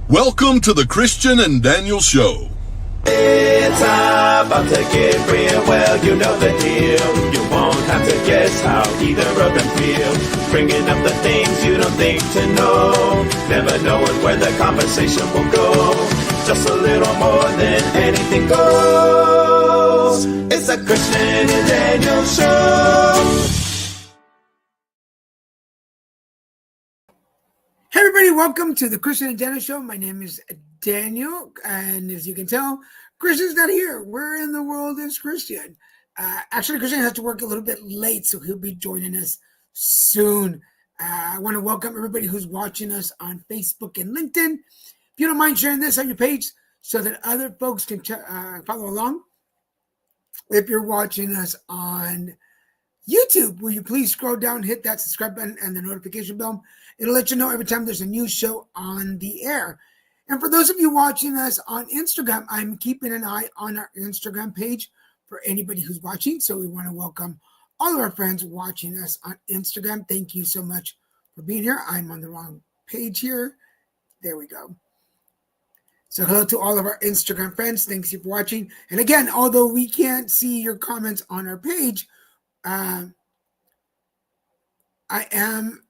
Welcome to the Christian and Daniel Show. It's about to get real, well, you know the deal. You won't have to guess how either of them feel. Bringing up the things you don't think to know. Never knowing where the conversation will go. Just a little more than anything goes. It's a Christian and Daniel Show. Hey everybody, welcome to the Christian and Daniel Show. My name is Daniel, and as you can tell, Christian's not here. Where in the world is Christian? Actually, Christian has to work a little bit late, so he'll be joining us soon. I want to welcome everybody who's watching us on Facebook and LinkedIn. If you don't mind sharing this on your page so that other folks can follow along. If you're watching us on YouTube, will you please scroll down, hit that subscribe button and the notification bell? It'll let you know every time there's a new show on the air. And for those of you watching us on Instagram, I'm keeping an eye on our Instagram page for anybody who's watching. So we want to welcome all of our friends watching us on Instagram. Thank you so much for being here. I'm on the wrong page here. There we go. So hello to all of our Instagram friends. Thanks you for watching. And again, although we can't see your comments on our page, I am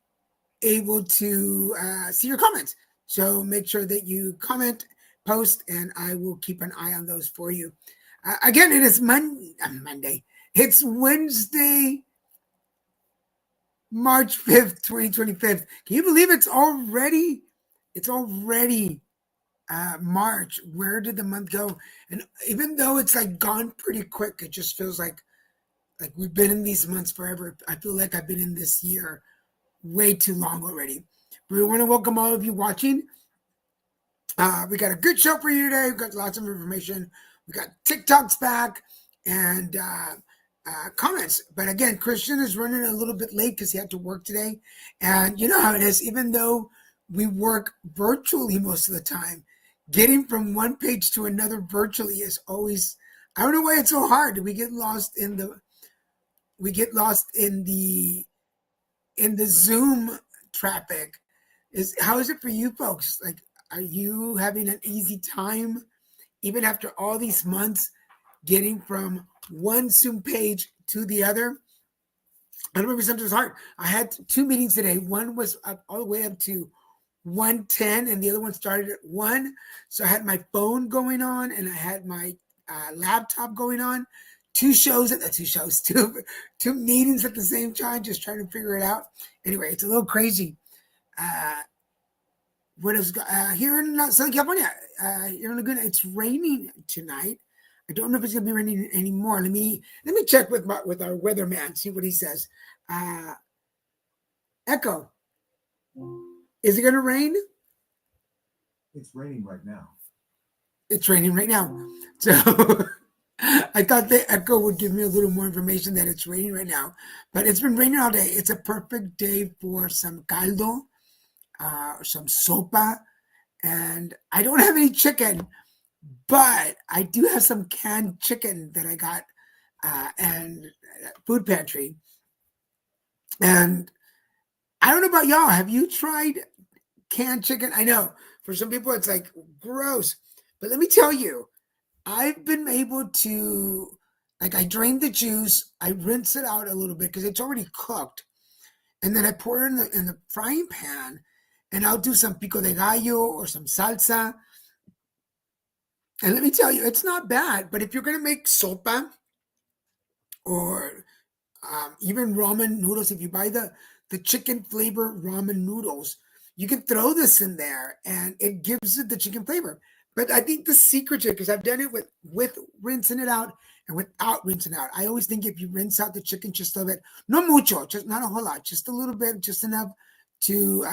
able to see your comments. So make sure that you comment, post, and I will keep an eye on those for you. Again, it is Monday. It's Wednesday, March 5th, 2025. Can you believe it's already March? Where did the month go? And even though it's like gone pretty quick, it just feels like we've been in these months forever. I feel like I've been in this year way too long already. But we want to welcome all of you watching. We got a good show for you today. We've got lots of information. We got TikToks back and comments. But again, Christian is running a little bit late because he had to work today. And you know how it is. Even though we work virtually most of the time, getting from one page to another virtually is always, I don't know why it's so hard. We get lost in the Zoom traffic. How is it for you folks? Like, are you having an easy time, even after all these months, getting from one Zoom page to the other? I don't remember, sometimes it's hard. I had two meetings today. One was up all the way up to 1:10, and the other one started at 1. So I had my phone going on, and I had my laptop going on. Two meetings at the same time, just trying to figure it out. Anyway, it's a little crazy. What is here in Southern California? Here in Laguna, it's raining tonight. I don't know if it's going to be raining anymore. Let me check with our weatherman, see what he says. Echo, is it going to rain? It's raining right now. It's raining right now. So I thought the Echo would give me a little more information that it's raining right now, but it's been raining all day. It's a perfect day for some caldo, or some sopa, and I don't have any chicken, but I do have some canned chicken that I got and food pantry. And I don't know about y'all. Have you tried canned chicken? I know for some people it's like gross, but let me tell you, I've been able to, I drain the juice, I rinse it out a little bit because it's already cooked, and then I pour it in the frying pan, and I'll do some pico de gallo or some salsa. And let me tell you, it's not bad. But if you're going to make sopa or even ramen noodles, if you buy the chicken flavor ramen noodles, you can throw this in there, and it gives it the chicken flavor. But I think the secret, because I've done it with rinsing it out and without rinsing out. I always think if you rinse out the chicken just a little bit, no mucho, just not a whole lot, just a little bit, just enough to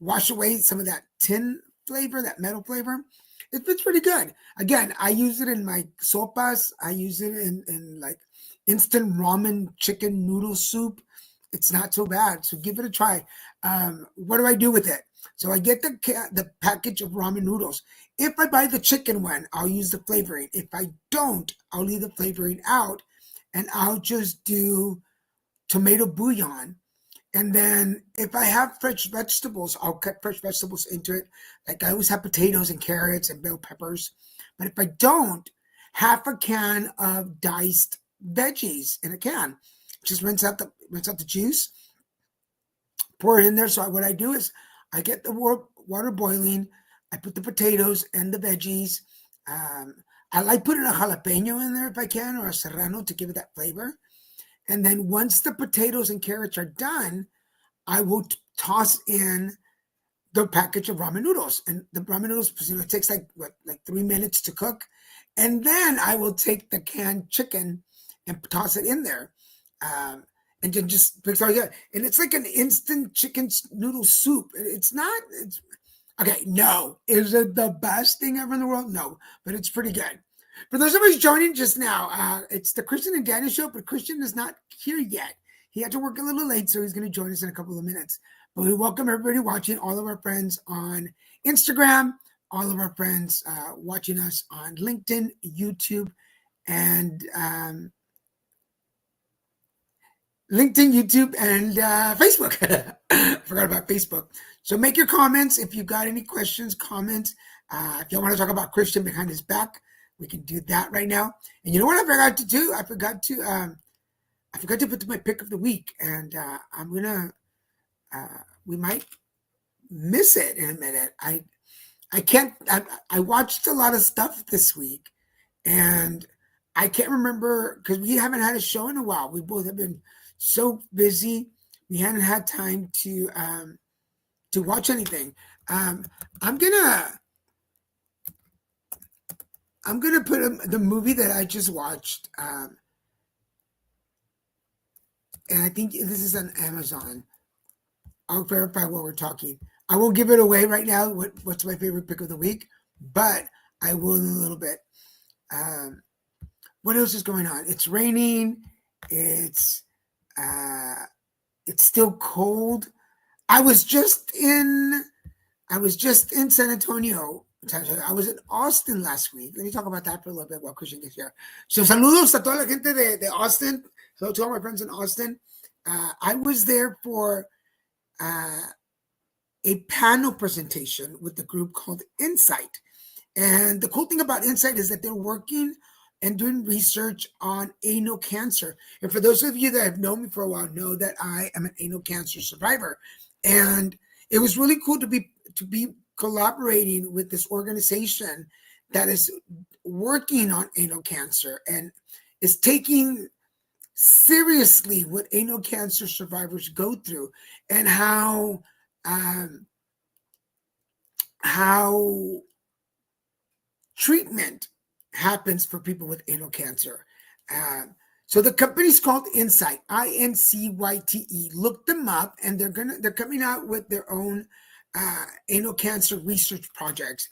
wash away some of that tin flavor, that metal flavor, it's pretty good. Again, I use it in my sopas. I use it in like instant ramen chicken noodle soup. It's not so bad. So give it a try. What do I do with it? So I get the package of ramen noodles. If I buy the chicken one, I'll use the flavoring. If I don't, I'll leave the flavoring out, and I'll just do tomato bouillon And then if I have fresh vegetables, I'll cut fresh vegetables into it. Like I always have potatoes and carrots and bell peppers. But if I don't, half a can of diced veggies in a can. Just rinse out the juice, pour it in there. So what I do is I get the water boiling. I put the potatoes and the veggies. I like putting a jalapeno in there if I can, or a serrano to give it that flavor. And then once the potatoes and carrots are done, I will toss in the package of ramen noodles. And the ramen noodles, it takes like 3 minutes to cook. And then I will take the canned chicken and toss it in there. And then just mix it all together. And it's like an instant chicken noodle soup. It's no. Is it the best thing ever in the world? No, but it's pretty good. For those of us joining just now, it's the Christian and Daniel show, but Christian is not here yet. He had to work a little late, so he's going to join us in a couple of minutes. But we welcome everybody watching, all of our friends on Instagram, all of our friends watching us on LinkedIn, YouTube, and Facebook. I forgot about Facebook. So make your comments. If you've got any questions, comments. If you want to talk about Christian behind his back, we can do that right now. And you know what I forgot to do? I forgot to put my pick of the week, and I'm gonna. We might miss it in a minute. I can't. I watched a lot of stuff this week, and I can't remember because we haven't had a show in a while. We both have been so busy. We hadn't had time to watch anything. I'm gonna put the movie that I just watched, and I think this is on Amazon. I'll verify what we're talking. I won't give it away right now. What's my favorite pick of the week? But I will in a little bit. What else is going on? It's raining. It's still cold. I was just in San Antonio. I was in Austin last week. Let me talk about that for a little bit while Christian gets here. So saludos a toda la gente de Austin. Hello to all my friends in Austin. I was there for a panel presentation with the group called Insight. And the cool thing about Insight is that they're working and doing research on anal cancer. And for those of you that have known me for a while know that I am an anal cancer survivor. And it was really cool to be collaborating with this organization that is working on anal cancer and is taking seriously what anal cancer survivors go through and how treatment happens for people with anal cancer. So the company's called Incyte, INCYTE. Look them up, and they're coming out with their own anal cancer research projects.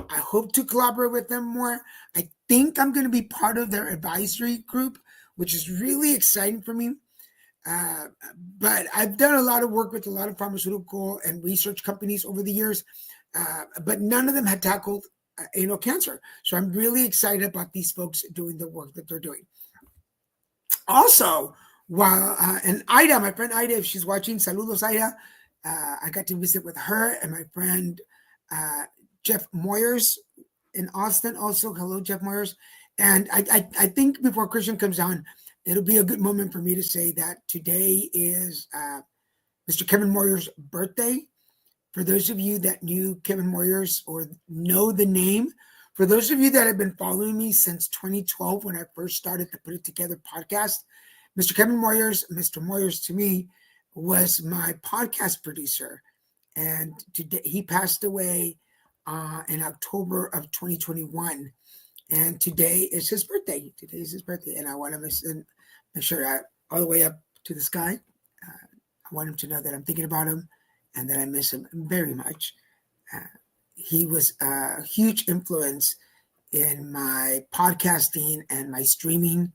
I hope to collaborate with them more. I think I'm going to be part of their advisory group, which is really exciting for me. But I've done a lot of work with a lot of pharmaceutical and research companies over the years, but none of them had tackled anal cancer. So I'm really excited about these folks doing the work that they're doing. Also, and Ida, my friend Ida, if she's watching, saludos Ida. I got to visit with her and my friend Jeff Moyers in Austin. Also, hello, Jeff Moyers. And I think before Christian comes on, it'll be a good moment for me to say that today is Mr. Kevin Moyers' birthday. For those of you that knew Kevin Moyers or know the name, for those of you that have been following me since 2012 when I first started the Put It Together podcast, Mr. Kevin Moyers, Mr. Moyers to me, was my podcast producer. And today he passed away in October of 2021. And today is his birthday. Today is his birthday. And I want to make sure that all the way up to the sky, I want him to know that I'm thinking about him and that I miss him very much. He was a huge influence in my podcasting and my streaming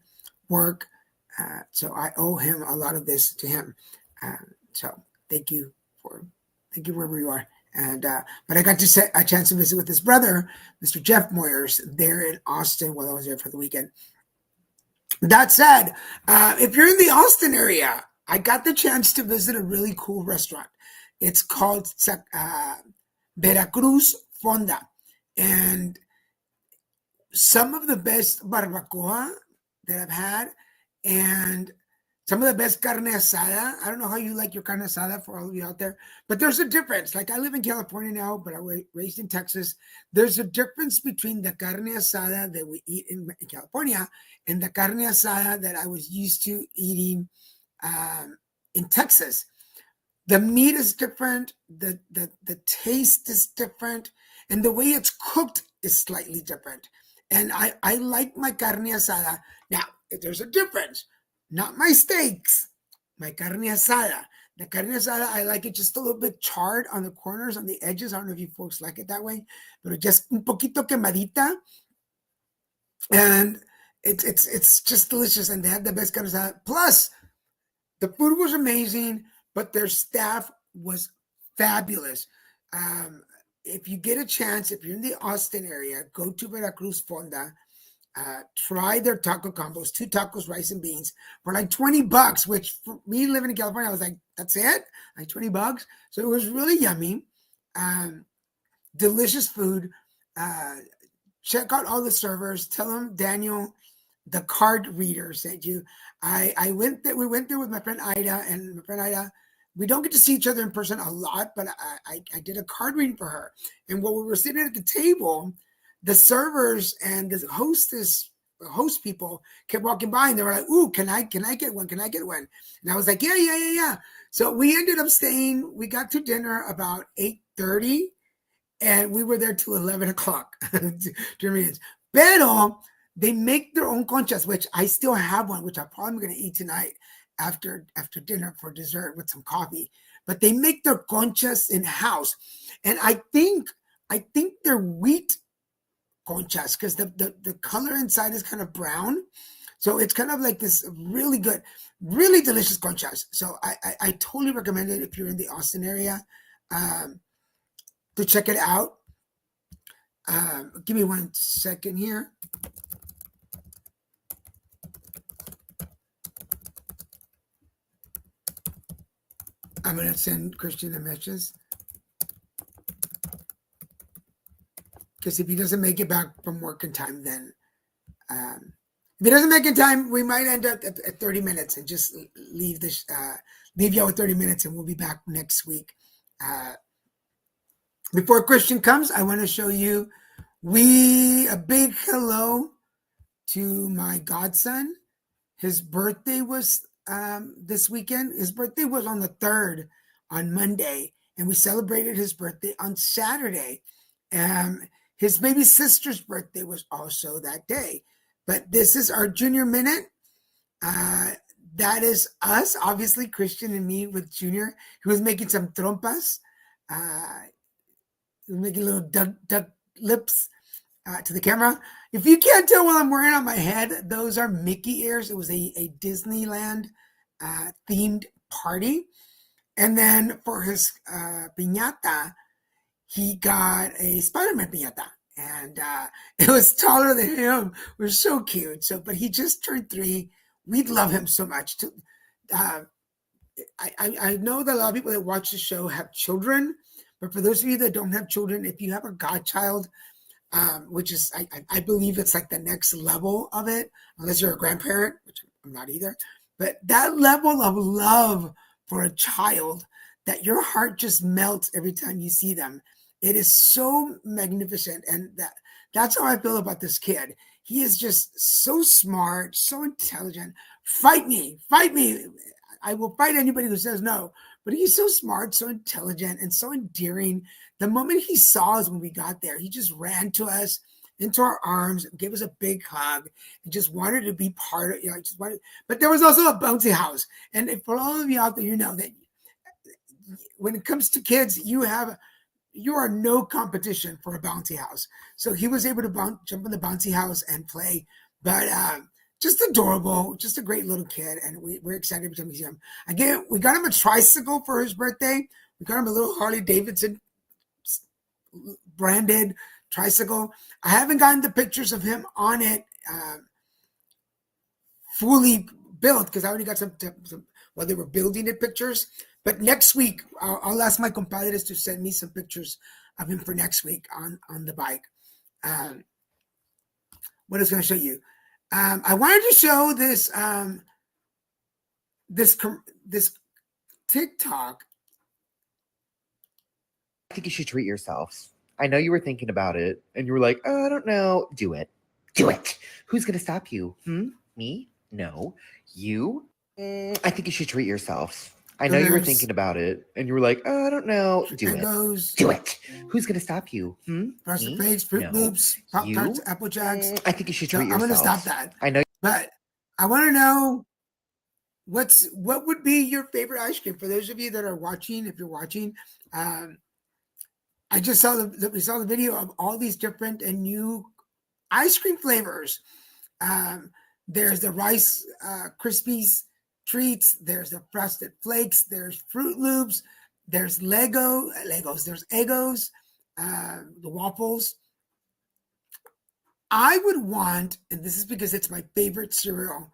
work. So I owe him a lot of this to him. So thank you wherever you are. And but I got to set a chance to visit with his brother, Mr. Jeff Moyers, there in Austin while I was there for the weekend. That said, if you're in the Austin area, I got the chance to visit a really cool restaurant. It's called Veracruz Fonda. And some of the best barbacoa that I've had, and some of the best carne asada. I don't know how you like your carne asada for all of you out there, but there's a difference. Like I live in California now, but I was raised in Texas. There's a difference between the carne asada that we eat in California and the carne asada that I was used to eating in Texas. The meat is different, the taste is different, and the way it's cooked is slightly different. And I like my carne asada. Now, there's a difference. Not my steaks, my carne asada. The carne asada, I like it just a little bit charred on the corners, on the edges. I don't know if you folks like it that way, but just un poquito quemadita. And it's just delicious. And they have the best carne asada. Plus, the food was amazing, but their staff was fabulous. If you get a chance, if you're in the Austin area, go to Veracruz Fonda. Try their taco combos, 2 tacos, rice and beans for like $20, which for me living in California, I was like, that's it? Like $20. So it was really yummy. Delicious food. Check out all the servers. Tell them Daniel, the card reader, sent you. We went there with my friend Ida, and my friend Ida, we don't get to see each other in person a lot, but I did a card reading for her. And while we were sitting at the table, the servers and the host people kept walking by, and they were like, "Ooh, can I get one? Can I get one?" And I was like, "Yeah." So we ended up staying. We got to dinner about 8:30, and we were there till 11 o'clock. Pero they make their own conchas, which I still have one, which I'm probably going to eat tonight after dinner for dessert with some coffee. But they make their conchas in house, and I think they're wheat conchas because the color inside is kind of brown, so it's kind of like this really good, really delicious conchas. So I totally recommend it if you're in the Austin area to check it out. Give me 1 second here. I'm going to send Christian a message. Because if he doesn't make it back from work in time, then if he doesn't make it in time, we might end up at 30 minutes and just leave y'all with 30 minutes, and we'll be back next week. Before Christian comes, I want to show you a big hello to my godson. His birthday was this weekend. His birthday was on the 3rd, on Monday, and we celebrated his birthday on Saturday. His baby sister's birthday was also that day. But this is our Junior Minute. That is us, obviously, Christian and me with Junior. He was making some trompas. He was making little duck lips to the camera. If you can't tell what I'm wearing on my head, those are Mickey ears. It was a Disneyland themed party. And then for his piñata, he got a Spider-Man piñata. And it was taller than him. It was so cute. But he just turned 3. We love him so much. I know that a lot of people that watch the show have children. But for those of you that don't have children, if you have a godchild, which is, I believe it's like the next level of it, unless you're a grandparent, which I'm not either. But that level of love for a child, that your heart just melts every time you see them. It is so magnificent. And that's how I feel about this kid. He is just so smart, so intelligent. Fight me. I will fight anybody who says no. But he's so smart, so intelligent, and so endearing. The moment he saw us when we got there, he just ran to us, into our arms, gave us a big hug, and just wanted to be part of it. But there was also a bouncy house. And for all of you out there, you know that when it comes to kids, you are no competition for a bouncy house. So he was able to jump in the bouncy house and play. But just adorable, just a great little kid, and we're excited every time we see him. Again, we got him a tricycle for his birthday. We got him a little Harley Davidson branded tricycle. I haven't gotten the pictures of him on it fully built because I already got some while they were building it pictures. But next week, I'll ask my compadres to send me some pictures of him for next week on the bike. What I was going to show you. I wanted to show this this TikTok. I think you should treat yourselves. I know you were thinking about it and you were like, oh, I don't know. Do it. Do it. Who's going to stop you? Me? No. You? I think you should treat yourselves. I know you were thinking about it and you were like, oh, I don't know. Do it. Do it. Who's going to stop you? Frosted Flakes, Fruit Loops, Pop-Tarts, Apple Jacks. I think you should treat yourselves. I'm going to stop that. I know. But I want to know what would be your favorite ice cream? For those of you that are watching, if you're watching, I just saw we saw the video of all these different and new ice cream flavors. There's the Rice Krispies treats. There's the Frosted Flakes. There's Fruit Loops. There's Legos. There's Eggos. The waffles. I would want, and this is because it's my favorite cereal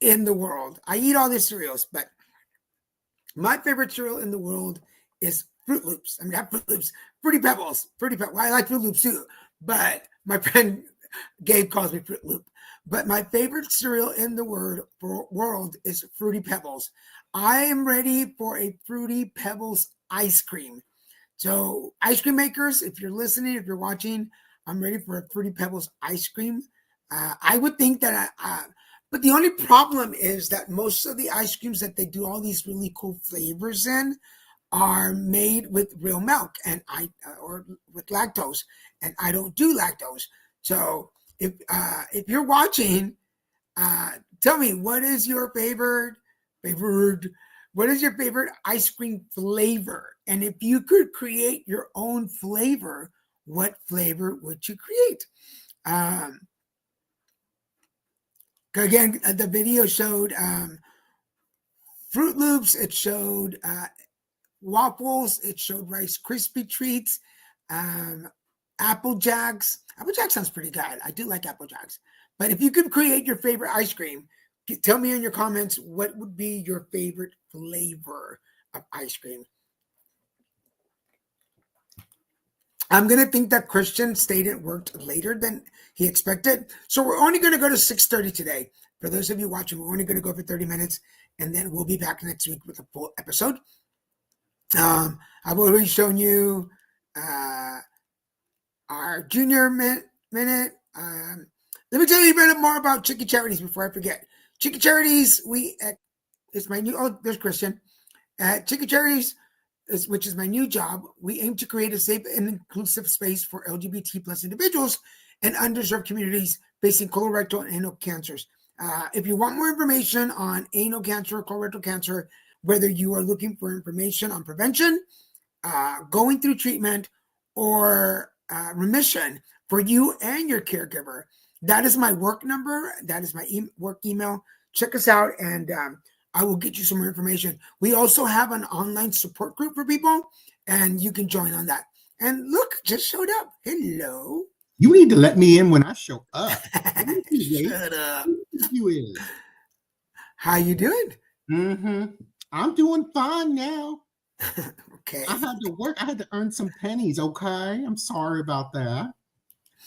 in the world. I eat all these cereals, but my favorite cereal in the world is Fruit Loops. I mean, not Fruit Loops, Fruity Pebbles. Well, I like Fruit Loops too, but my friend Gabe calls me Fruit Loop. But my favorite cereal in the world is Fruity Pebbles. I am ready for a Fruity Pebbles ice cream. So, ice cream makers, if you're listening, if you're watching, I'm ready for a Fruity Pebbles ice cream. I would think that, but the only problem is that most of the ice creams that they do all these really cool flavors in are made with real milk or with lactose, and I don't do lactose. So if you're watching, tell me, what is your favorite ice cream flavor? And if you could create your own flavor, what flavor would you create? Again, the video showed Fruit Loops. It showed waffles. It showed Rice Krispie treats, Apple Jacks. Apple Jacks sounds pretty good. I do like Apple Jacks. But if you could create your favorite ice cream, tell me in your comments what would be your favorite flavor of ice cream. I'm going to think that Christian stayed and worked later than he expected. So we're only going to go to 6:30 today. For those of you watching, we're only going to go for 30 minutes, and then we'll be back next week with a full episode. I've already shown you our junior minute. Let me tell you a bit more about Chicky Charities before I forget. Chicky Charities, it's my new, there's Christian. At Chicky Charities, which is my new job, we aim to create a safe and inclusive space for LGBT plus individuals and underserved communities facing colorectal and anal cancers. If you want more information on anal cancer, colorectal cancer, whether you are looking for information on prevention, going through treatment, or remission for you and your caregiver, that is my work number. That is my work email. Check us out, and I will get you some more information. We also have an online support group for people, and you can join on that. And look, just showed up. Hello. You need to let me in when I show up. Shut up. You is. How you doing? I'm doing fine now. Okay. I had to work. I had to earn some pennies. Okay. I'm sorry about that.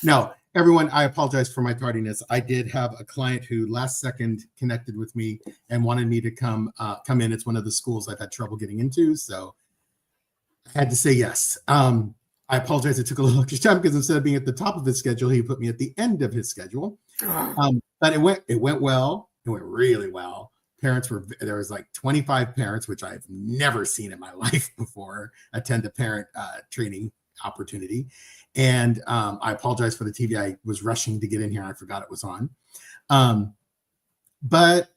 No, everyone, I apologize for my tardiness. I did have a client who last second connected with me and wanted me to come in. It's one of the schools I've had trouble getting into, so I had to say yes. I apologize. It took a little extra time because instead of being at the top of his schedule, he put me at the end of his schedule. But it went well. It went really well. There was like 25 parents, which I've never seen in my life before, attend a parent training opportunity. And I apologize for the TV. I was rushing to get in here and I forgot it was on. But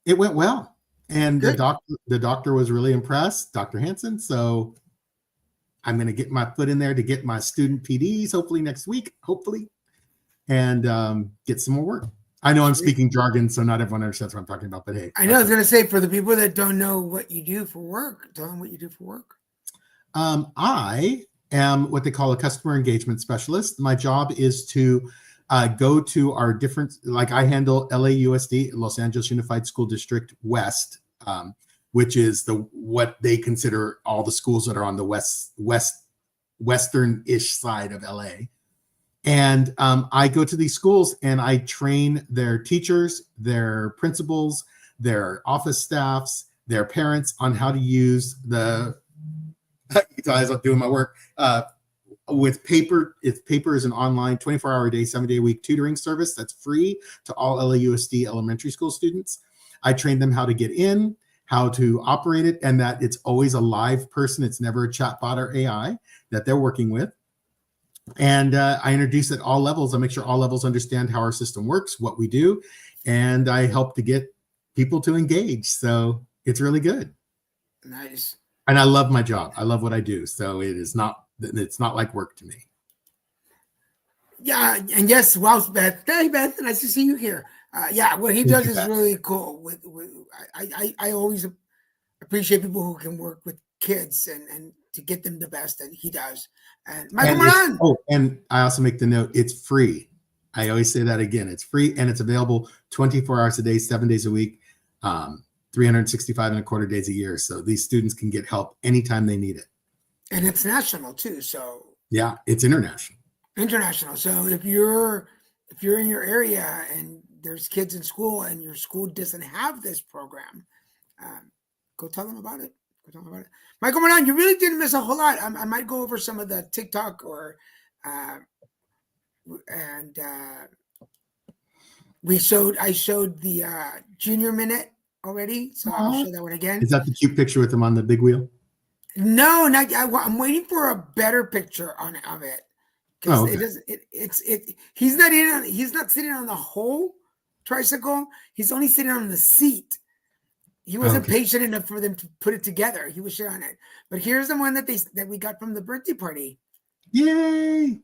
it went well. And the doctor was really impressed, Dr. Hansen. So I'm going to get my foot in there to get my student PDs, hopefully next week, and get some more work. I know I'm speaking jargon, so not everyone understands what I'm talking about, but hey. I know I was going to say, for the people that don't know what you do for work, tell them what you do for work. I am what they call a customer engagement specialist. My job is to go to our different, like I handle LAUSD, Los Angeles Unified School District West which is what they consider all the schools that are on the western-ish side of LA. And I go to these schools and I train their teachers, their principals, their office staffs, their parents on how to use as I'm doing my work with Paper. If Paper is an online 24-hour a day, 7-day a week tutoring service that's free to all LAUSD elementary school students. I train them how to get in, how to operate it, and that it's always a live person. It's never a chatbot or AI that they're working with. And I introduce at all levels. I make sure all levels understand how our system works, what we do, and I help to get people to engage. So it's really good. Nice. And I love my job. I love what I do. So it's not like work to me. Yeah, and yes, wow, Beth. Hey, Beth, nice to see you here. Yeah, what he does is really cool. I always appreciate people who can work with kids and to get them the best that he does. And Michael Moran. And I also make the note, it's free. I always say that again. It's free and it's available 24 hours a day, 7 days a week, 365 and a quarter days a year. So these students can get help anytime they need it. And it's national too. So yeah, it's international. So if you're in your area and there's kids in school and your school doesn't have this program, go tell them about it. Michael Moran, you really didn't miss a whole lot. I might go over some of the TikTok I showed the junior minute already, so I'll show that one again. Is that the cute picture with him on the big wheel? No, not yet. I'm waiting for a better picture of it. Oh, okay. He's not sitting on the whole tricycle. He's only sitting on the seat. He wasn't patient enough for them to put it together. He was shit on it. But here's the one that we got from the birthday party. Yay!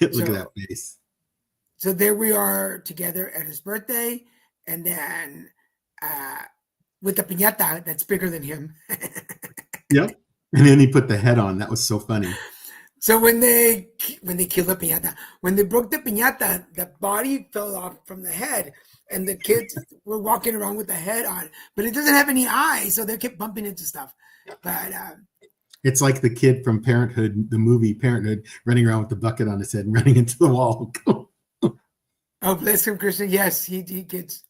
Look at that face. So there we are together at his birthday, and then with the piñata that's bigger than him. Yep. And then he put the head on. That was so funny. So when they killed the piñata, when they broke the piñata, the body fell off from the head, and the kids were walking around with the head on, but it doesn't have any eyes, so they kept bumping into stuff. But it's like the kid from Parenthood, the movie Parenthood, running around with the bucket on his head and running into the wall. Oh, bless him, Christian. Yes, he gets.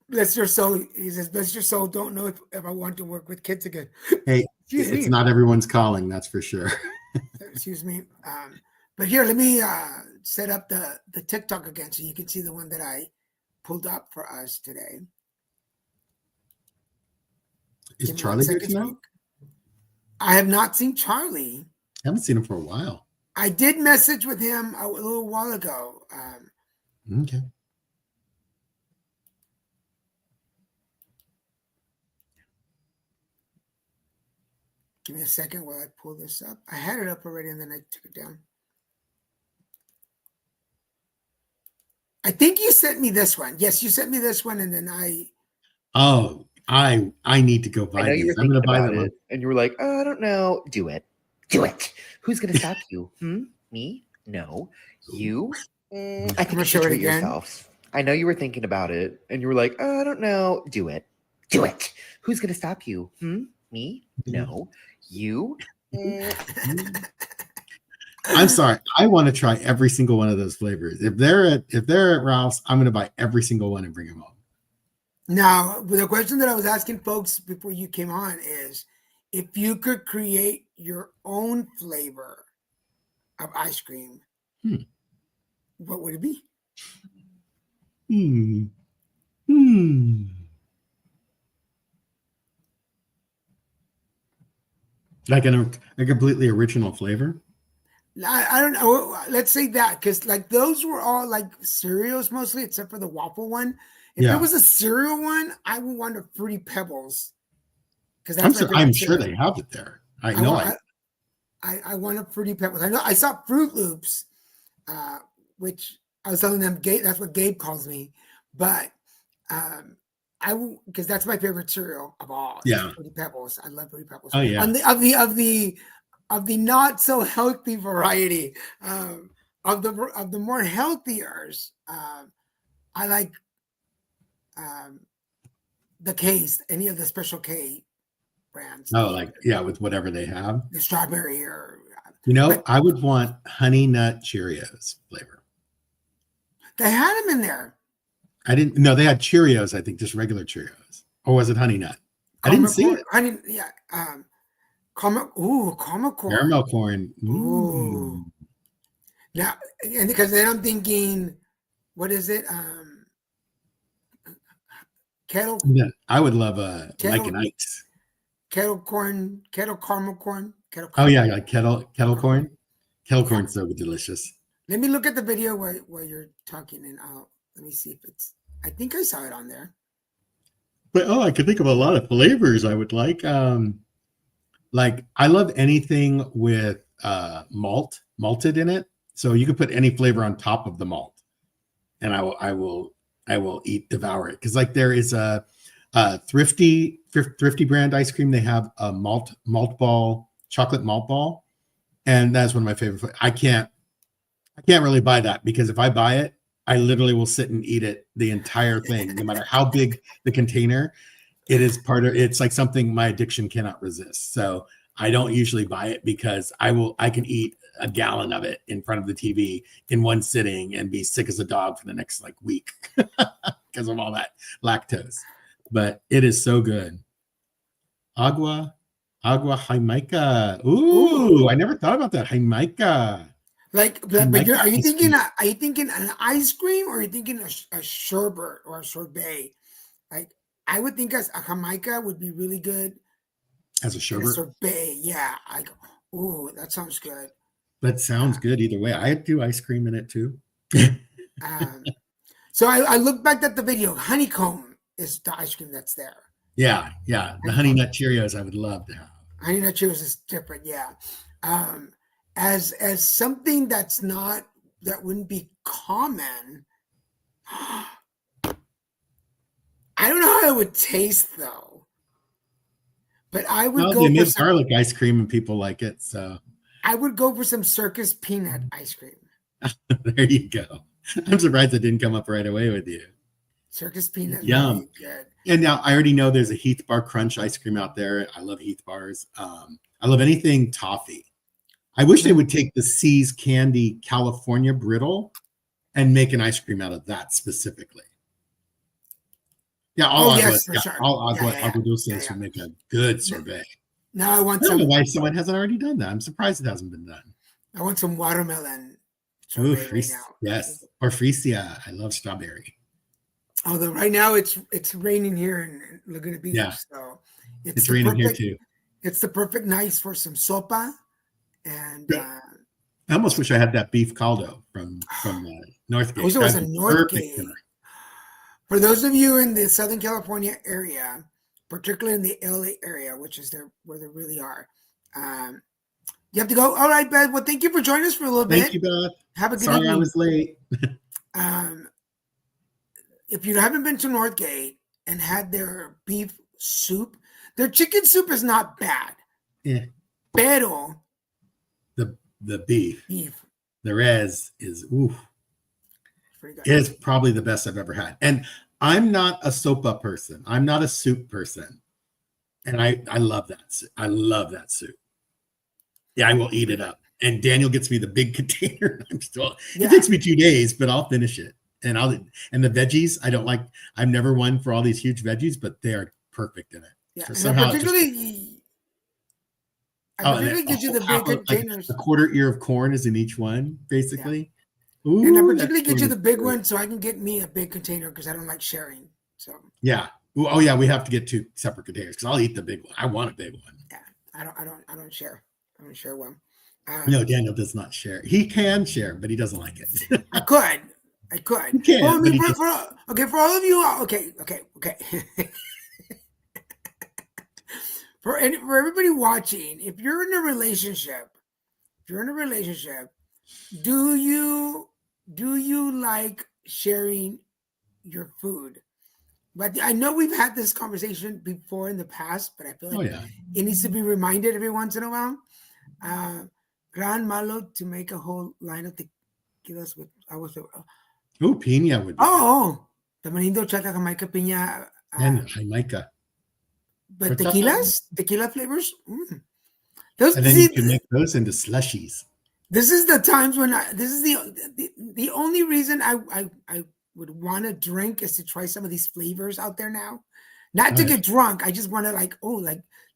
Bless your soul. He says, bless your soul. Don't know if I want to work with kids again. Hey, it's not everyone's calling, that's for sure. Excuse me. But here, let me set up the TikTok again so you can see the one that I pulled up for us today. Is Charlie here tonight? I have not seen Charlie. I haven't seen him for a while. I did message with him a little while ago. Okay. Give me a second while I pull this up. I had it up already and then I took it down. I think you sent me this one. Yes, you sent me this one, and then I. Oh, I need to go buy I know these. you were I'm going thinking to buy about them. it, and you were like, "Oh, I don't know. Do it. Who's going to stop you? Me? No. You? I think you should treat yourself. I know you were thinking about it, and you were like, "Oh, I don't know. Do it. Who's going to stop you? Me? No. You? I'm sorry. I want to try every single one of those flavors. If they're at Ralph's, I'm going to buy every single one and bring them home. Now, the question that I was asking folks before you came on is, if you could create your own flavor of ice cream, what would it be? Like a completely original flavor? I don't know. Let's say that, because like those were all like cereals mostly, except for the waffle one. If it was a cereal one, I would want a Fruity Pebbles. Because I'm sure they have it there. I want a Fruity Pebbles. I know I saw Fruit Loops, which I was telling them that's what Gabe calls me, but I will, because that's my favorite cereal of all. Yeah, Fruity Pebbles. I love Fruity Pebbles. Oh yeah. Of the not so healthy variety, of the more healthiers, I like the K's, any of the Special K brands. Oh, like yeah, with whatever they have. The strawberry or You know, I would want Honey Nut Cheerios flavor. they had them in there. I didn't. No, they had Cheerios. I think just regular Cheerios, or was it Honey Nut? I didn't see it. Honey, yeah. Caramel corn. Caramel corn. Ooh. Now, and because then I'm thinking, what is it? Kettle Yeah, I would love Mike Kettle- and Ike's. caramel corn. Kettle Oh yeah, like kettle corn. Kettle corn's so delicious. Let me look at the video where you're talking, and let me see if it's. I think I saw it on there. But I could think of a lot of flavors I would like. Like I love anything with malted in it. So you could put any flavor on top of the malt, and I will devour it. Because like there is a thrifty brand ice cream. They have a chocolate malt ball, and that's one of my favorite. I can't really buy that because if I buy it, I literally will sit and eat it, the entire thing, no matter how big the container. It's like something my addiction cannot resist. So I don't usually buy it because I can eat a gallon of it in front of the TV in one sitting and be sick as a dog for the next like week because of all that lactose. But it is so good. Agua Jamaica. Ooh, I never thought about that. Jamaica. But are you thinking an ice cream, or are you thinking a sherbet or a sorbet? Like I would think as a Jamaica would be really good. As a sherbet. Sorbet, yeah. Ooh, that sounds good. That sounds good either way. I do ice cream in it too. So I look back at the video. Honeycomb is the ice cream that's there. Yeah. The Honey Nut Cheerios I would love to have. Honey Nut Cheerios is different, yeah. As something that wouldn't be common. I don't know how it would taste though, but I would go they for make some garlic ice cream and people like it. So I would go for some Circus peanut ice cream. there you go. I'm surprised it didn't come up right away with you. Circus peanut. Yum. Really good. And now I already know there's a Heath Bar Crunch ice cream out there. I love Heath Bars. I love anything toffee. I wish they would take the See's Candy California Brittle and make an ice cream out of that specifically. Yeah, all agua dulces would make a good sorbet. Now I want I don't know some. why someone hasn't already done that. I'm surprised it hasn't been done. I want some watermelon. Ooh, sorbet right now. yes. Or Frisia. I love strawberry. Although right now it's raining here in Laguna Beach, Yeah. So it's raining here too. It's the perfect night for some sopa, and I almost wish I had that beef caldo from Northgate. I wish it was a That'd be Northgate. perfect tonight. For those of you in the Southern California area, particularly in the LA area, which is where they really are, you have to go. All right, Beth. Well, thank you for joining us for a little bit. Thank you, Beth. Have a good Sorry evening. I was late. If you haven't been to Northgate and had their beef soup, their chicken soup is not bad. Yeah. Pero The beef, the res is pretty good. is probably the best I've ever had. And I'm not a sopa person. I'm not a soup person. And I love that. I love that soup. Yeah, I will eat it up. And Daniel gets me the big container. It takes me 2 days, but I'll finish it. And the veggies, I don't like. I'm never one for all these huge veggies, but they are perfect in it. Yeah, So and somehow I particularly gives you the big containers. A quarter ear of corn is in each one, basically. And I Ooh, particularly that get you the is big good. one so I can get me a big container because I don't like sharing. So Yeah. Ooh, oh yeah, we have to get 2 separate containers because I'll eat the big one. I want a big one. yeah, I don't share. I don't share well. No, Daniel does not share. He can share, but he doesn't like it. I could. He can, Well, I but mean, he for all of you, okay. For everybody watching, if you're in a relationship, do you like sharing your food? But I know we've had this conversation before in the past, but I feel like it needs to be reminded every once in a while. Gran Malo to make a whole line of tequilas with Ooh, piña would be tamarindo, chata, Jamaica, piña, And Jamaica. But Or tequila flavors. Those And then see, you can make those into slushies. this is the times when this is the only reason I would want to drink is to try some of these flavors out there now. Not to Right. get drunk. I just want to like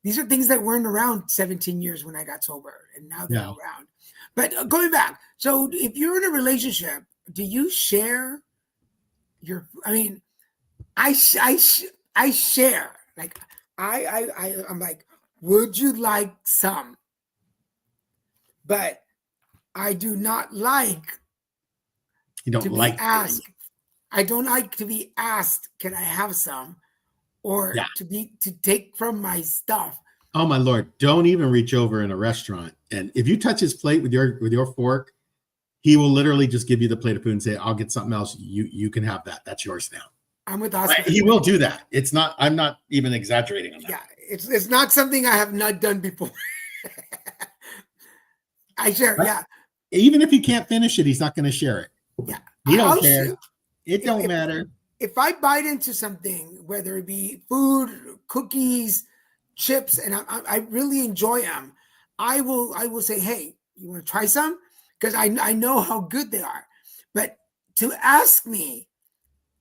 these are things that weren't around 17 years when I got sober, and now they're Yeah. around. But going back, so if you're in a relationship, do you share your? I mean, I share. Like I'm like, would you like some? But I do not like You don't to be like asked. I don't like to be asked, can I have some? Or Yeah. to take from my stuff. Oh my Lord, don't even reach over in a restaurant. And if you touch his plate with your fork, he will literally just give you the plate of food and say, I'll get something else. You can have that. That's yours now. I'm with Oscar. He will do that. I'm not even exaggerating on that. Yeah, it's not something I have not done before. I share, Right. yeah. Even if he can't finish it, he's not going to share it. Yeah. He don't I'll care. share. It don't matter. If I bite into something, whether it be food, cookies, chips, and I really enjoy them, I will say, hey, you want to try some? Because I know how good they are. But to ask me,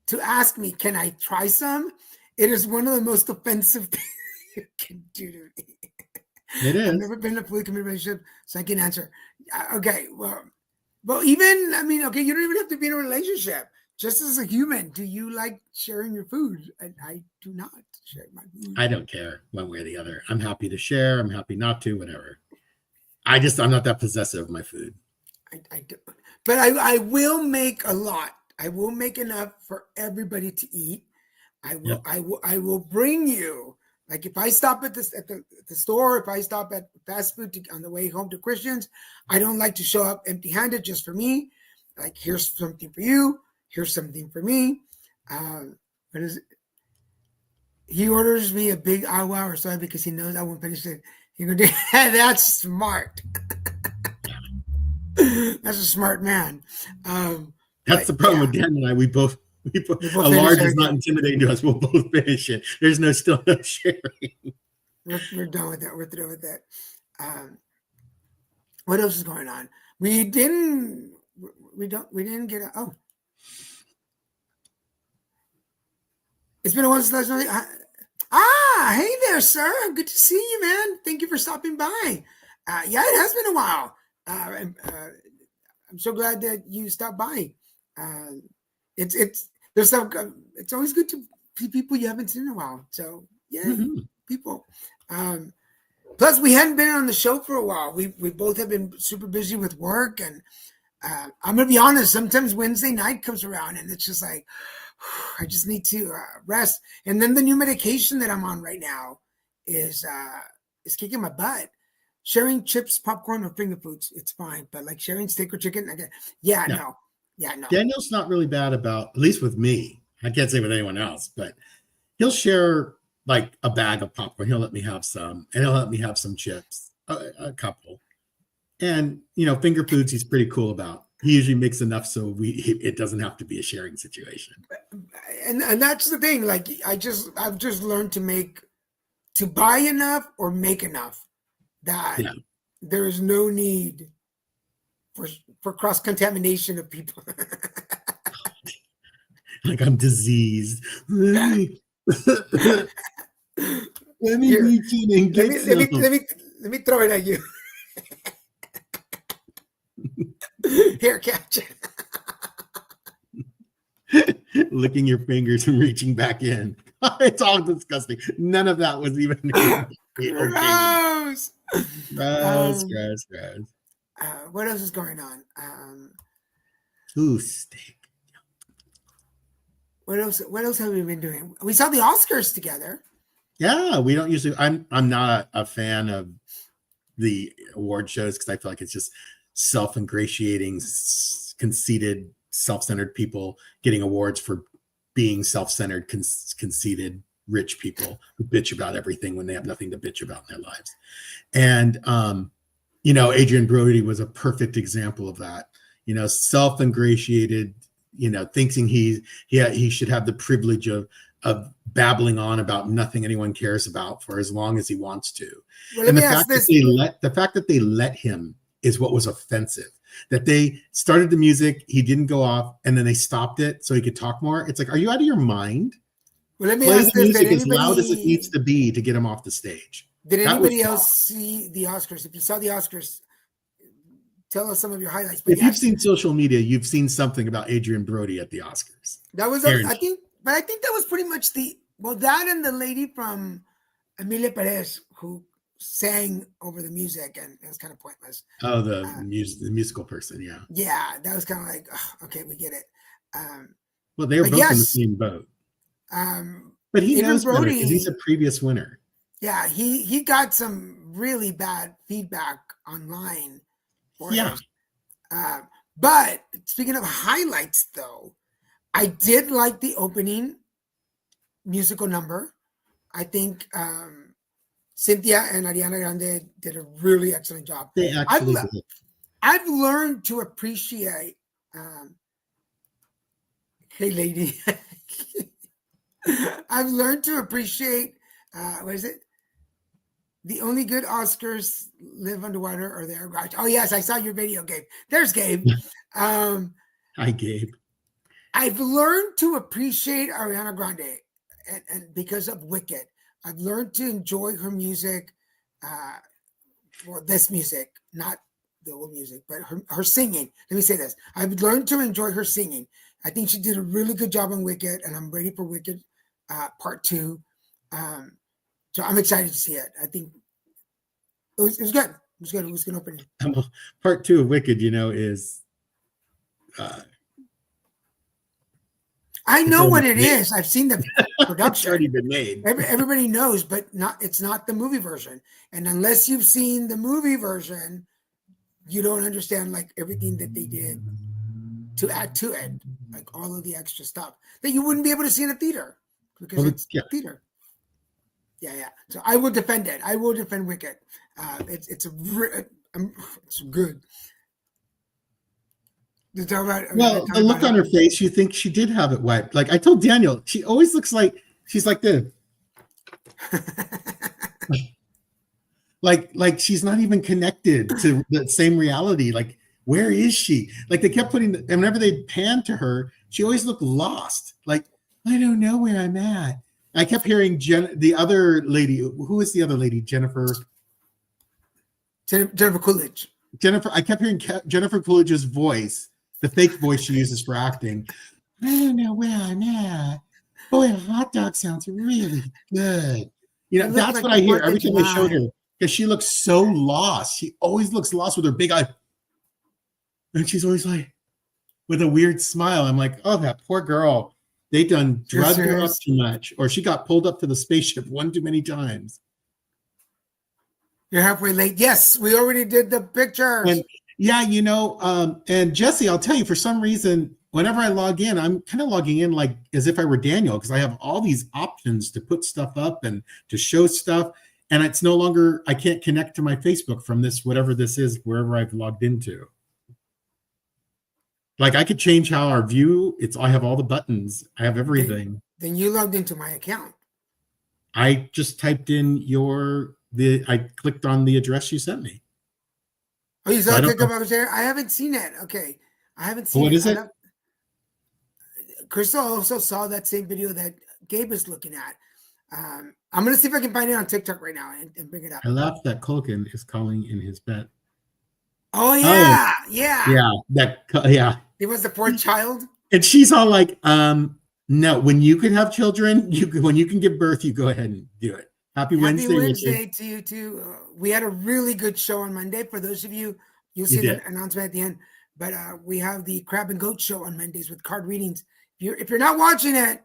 can I try some? It is one of the most offensive things you can do to me. It is. I've never been in a fully committed relationship, so I can answer. Okay, well, even I mean, okay, you don't even have to be in a relationship. Just as a human, do you like sharing your food? I do not share my food. I don't care one way or the other. I'm happy to share. I'm happy not to, whatever. I'm not that possessive of my food. I do, but I will make a lot. I will make enough for everybody to eat. I will. Yep. I will bring you. Like if I stop at the store, if I stop at fast food on the way home to Christians, I don't like to show up empty-handed just for me. Like here's something for you. Here's something for me. What is it? He orders me a big agua or something because he knows I won't finish it. He go, that's smart. That's a smart man. That's the problem with Dan and I. We both a large is not intimidating to us. We'll both finish it. There's still no sharing. We're done with that. We're through with that. What else is going on? We didn't get a, it's been a while since hey there, sir. Good to see you, man. Thank you for stopping by. Yeah, it has been a while. I'm so glad that you stopped by. It's always good to see people you haven't seen in a while. So yeah, people. Plus, we hadn't been on the show for a while. We both have been super busy with work, and I'm gonna be honest. Sometimes Wednesday night comes around, and it's just like I just need to rest. And then the new medication that I'm on right now is kicking my butt. Sharing chips, popcorn, or finger foods, it's fine. But like sharing steak or chicken, no. Daniel's not really bad about, at least with me. I can't say with anyone else, but he'll share like a bag of popcorn. He'll let me have some, and he'll let me have some chips, a couple. And finger foods, he's pretty cool about. He usually makes enough so it doesn't have to be a sharing situation. And that's the thing. Like I've just learned to buy enough or make enough that there is no need for cross-contamination of people. Like I'm diseased. Let me reach in and get some. Let me throw it at you. Here, catch it. Licking your fingers and reaching back in. It's all disgusting. None of that was even Gross. Gross. What else is going on? Ooh, steak. What else have we been doing? We saw the Oscars together. Yeah, we don't usually. I'm not a fan of the award shows because I feel like it's just self-ingratiating, conceited, self-centered people getting awards for being self-centered, conceited, rich people who bitch about everything when they have nothing to bitch about in their lives. And Adrian Brody was a perfect example of that. Self-ingratiated, thinking he should have the privilege of babbling on about nothing anyone cares about for as long as he wants to. Well, let And me the ask fact that this. they let him is what was offensive. That they started the music, he didn't go off, and then they stopped it so he could talk more. It's like, are you out of your mind? Well, let me Play ask the this. music as loud as it needs to be to get him off the stage. Did That was anybody wrong. else see the Oscars? If you saw the Oscars, tell us some of your highlights. But If you've seen social media, you've seen something about Adrian Brody at the Oscars. that was, I think that was pretty much that and the lady from Emilia Perez who sang over the music, and it was kind of pointless. Oh, the musical person, yeah. Yeah, that was kind of like, okay, we get it. Well, they were both in the same boat. But he knows better because he's a previous winner. Yeah, he got some really bad feedback online. Yeah. But speaking of highlights, though, I did like the opening musical number. I think Cynthia and Ariana Grande did a really excellent job. They actually did. I've learned to appreciate. Hey, lady. I've learned to appreciate. What is it? The only good Oscars live underwater or they're garage. Oh yes, I saw your video, Gabe. There's Gabe. Hi, Gabe. I've learned to appreciate Ariana Grande, and because of Wicked, I've learned to enjoy her music. Well, this music, not the old music, but her singing. Let me say this: I've learned to enjoy her singing. I think she did a really good job on Wicked, and I'm ready for Wicked Part 2. So I'm excited to see it. I think it was good. It was good. It was good opening. Part 2 of Wicked, is. I know what it is. I've seen the production. It's already been made. Everybody knows, but it's not the movie version. And unless you've seen the movie version, you don't understand like everything that they did to add to it, like all of the extra stuff that you wouldn't be able to see in a theater because it's theater. Yeah. So I will defend it. I will defend Wicked. It's good. The look on her face, you think she did have it wiped. Like I told Daniel, she always looks like she's like this. like she's not even connected to the same reality. Like, where is she? Like they kept putting, and whenever they panned to her, she always looked lost. Like, I don't know where I'm at. I kept hearing the other lady. Who is the other lady? Jennifer Coolidge. I kept hearing Jennifer Coolidge's voice, the fake voice she uses for acting. I don't know where I'm at. Boy, a hot dog sounds really good. That's like what I hear every time they showed her, because she looks so lost. She always looks lost with her big eye. And she's always like, with a weird smile. I'm like, oh, that poor girl. They done drugged her up too much, or she got pulled up to the spaceship one too many times. You're halfway late. Yes, we already did the pictures. And yeah, and Jesse, I'll tell you, for some reason, whenever I log in, I'm kind of logging in like as if I were Daniel, because I have all these options to put stuff up and to show stuff. And it's no longer, I can't connect to my Facebook from this, whatever this is, wherever I've logged into. Like I could change how our view, I have all the buttons. I have everything. Then you logged into my account. I just typed in I clicked on the address you sent me. Oh, you saw it click up over there? I haven't seen it. Okay. I haven't seen it. What is it? Crystal also saw that same video that Gabe is looking at. I'm going to see if I can find it on TikTok right now and bring it up. I laughed that Culkin is calling in his bet. Oh, yeah. Yeah. Yeah. It was the fourth child. And she's all like, no, when you can have children, when you can give birth, you go ahead and do it. Happy Wednesday to you too. We had a really good show on Monday. For those of you, you'll see the announcement at the end. But we have the Crab and Goat show on Mondays with card readings. If you're not watching it,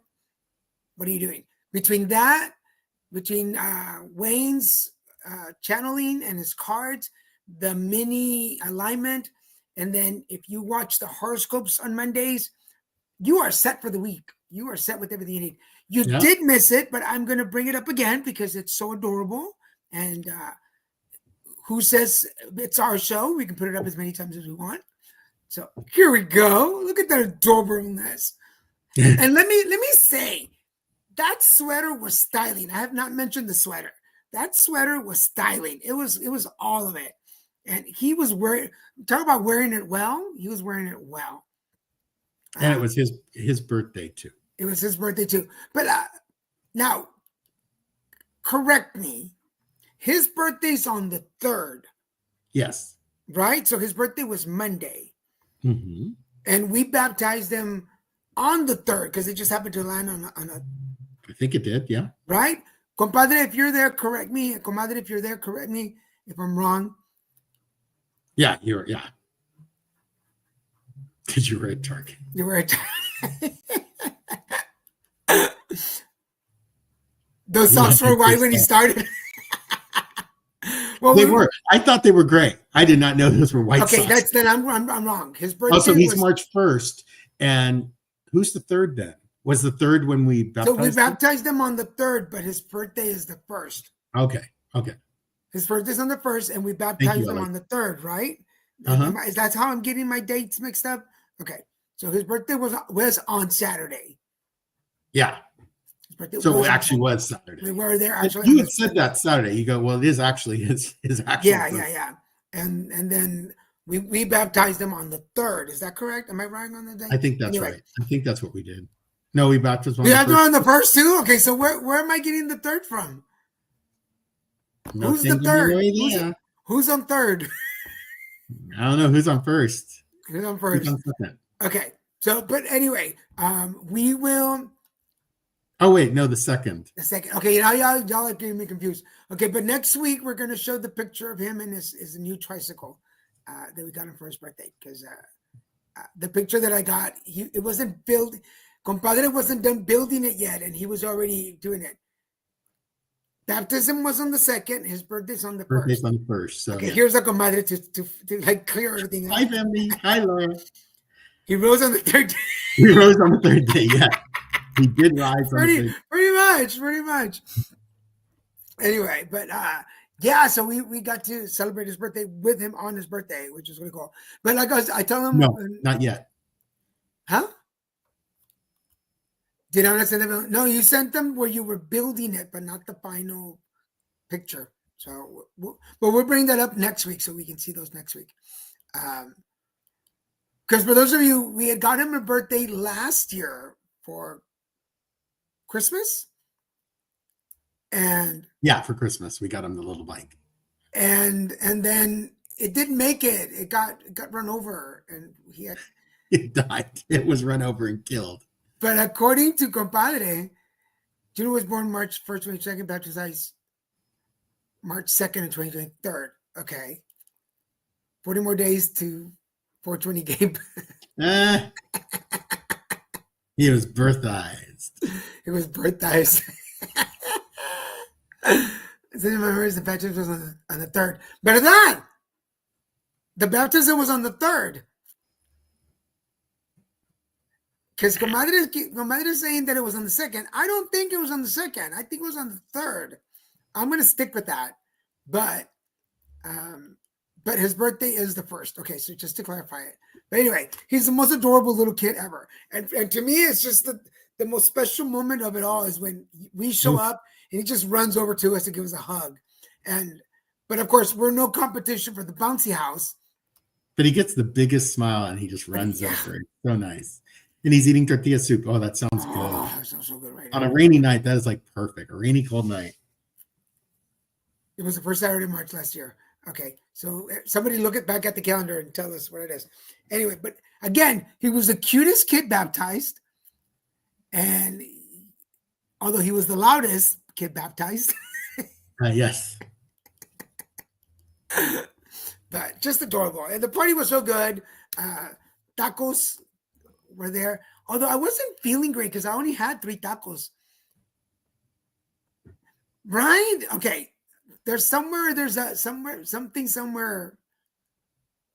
what are you doing? Between Wayne's channeling and his cards, the mini alignment, and then if you watch the horoscopes on Mondays, you are set for the week. You are set with everything you need. You did miss it, but I'm going to bring it up again because it's so adorable. And who says it's our show? We can put it up as many times as we want. So here we go. Look at that adorableness. And let me say, that sweater was styling. I have not mentioned the sweater. That sweater was styling. It was all of it. And he was wearing, talk about wearing it well. He was wearing it well. And it was his birthday too. It was his birthday too. But now, correct me. His birthday's on the 3rd, Yes. right? So his birthday was Monday. Hmm. And we baptized him on the 3rd because it just happened to land on a, I think it did. Yeah. right? Compadre, if you're there, correct me. Comadre, if you're there, correct me if I'm wrong. Yeah. Yeah. Because you were at Target. You were at those socks were white when he started. Well, They were. I thought they were gray. I did not know those were white okay. socks. Then I'm wrong. His birthday. Also, he's was, March 1st. And who's the 3rd then? Was the 3rd when we so baptized we him? baptized him on the 3rd, but his birthday is the 1st. Okay. His birthday's on the 1st, and we baptized him Alex. on the 3rd, right? Uh-huh. Is that how I'm getting my dates mixed up? Okay. So his birthday was on Saturday. Yeah. His birthday So was it on actually was Saturday. We were there But actually. you on had the said that Saturday. You go, well, it is actually his actual Yeah, birthday. yeah. And then we baptized him on the 3rd. Is that correct? Am I wrong on the day? I think that's Anyway. right. I think that's what we did. No, we baptized on We the have to first. on the 1st too? Okay, so where am I getting the 3rd from? Who's the Nothing to 3rd? worry there. Who's on 3rd? I don't know who's on first. Who's on Who's 1st? on second? Okay. So, but anyway, we will Oh wait, no, the second. a second. Okay, now y'all are getting me confused. Okay, but next week we're gonna show the picture of him and his new tricycle that we got him for his birthday. Because the picture that I got, it wasn't built. Compadre wasn't done building it yet, and he was already doing it. Baptism was on the 2nd. His birthday's on the 1st. Birthday's on the first. So Okay, yeah. here's a comadre to like clear everything Hi up. family. Hi Laura. He rose on the 3rd day. He rose on the 3rd day. Yeah. He did rise on the 3rd. pretty much. Anyway, but yeah, so we got to celebrate his birthday with him on his birthday, which is really cool. But like I tell him, No, not yet. huh? Did I not send them? No, you sent them where you were building it, but not the final picture. So, but we'll bring that up next week so we can see those next week. Because for those of you, we had got him a birthday last year for Christmas, and Yeah, for Christmas we got him the little bike. and then it didn't make it. It got run over, and he had. It died. It was run over and killed. But according to Compadre, Junior was born March 1st, 22nd, baptized March 2nd and 23rd. Okay. 40 more days to 420 Gabe. He was birthized. It was birthdays. It's in my memories, the baptism was on the 3rd. But that, the baptism was on the 3rd. Because Comadre is saying that it was on the 2nd. I don't think it was on the 2nd. I think it was on the 3rd. I'm going to stick with that. But his birthday is the 1st. Okay, so just to clarify it. But anyway, he's the most adorable little kid ever. And to me, it's just the most special moment of it all is when we show up and he just runs over to us to give us a hug. But of course, we're no competition for the bouncy house. But he gets the biggest smile and he just runs over. It's so nice. And he's eating tortilla soup. Oh, that sounds good. Oh, that sounds so good right On now. a rainy night, that is like perfect. A rainy, cold night. It was the first Saturday of March last year. Okay, so somebody look back at the calendar and tell us what it is. Anyway, but again, he was the cutest kid baptized. And although he was the loudest kid baptized, Yes. but just adorable. And the party was so good. Tacos were there. Although I wasn't feeling great because I only had 3 tacos. Right? Okay. Something somewhere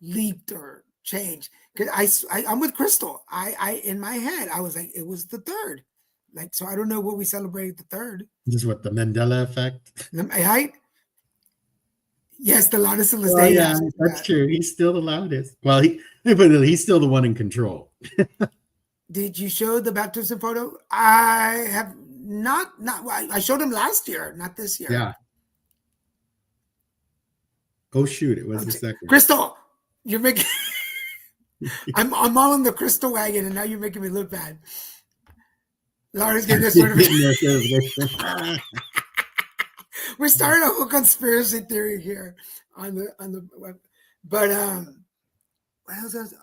leaked or changed. Because I'm with Crystal. I in my head, I was like, it was the 3rd. Like, so I don't know what we celebrated the 3rd. This is what the Mandela effect. Right? Yes, the loudest of the Oh, day. yeah, that's true. He's still the loudest. Well, he's still the one in control. Did you show the baptism photo? I have not. I showed him last year, not this year. Yeah. Oh shoot! It was the second. Crystal, you're making. I'm all in the Crystal wagon, and now you're making me look bad. Laura's getting this sort of. We're starting a whole conspiracy theory here on the web. But what else was,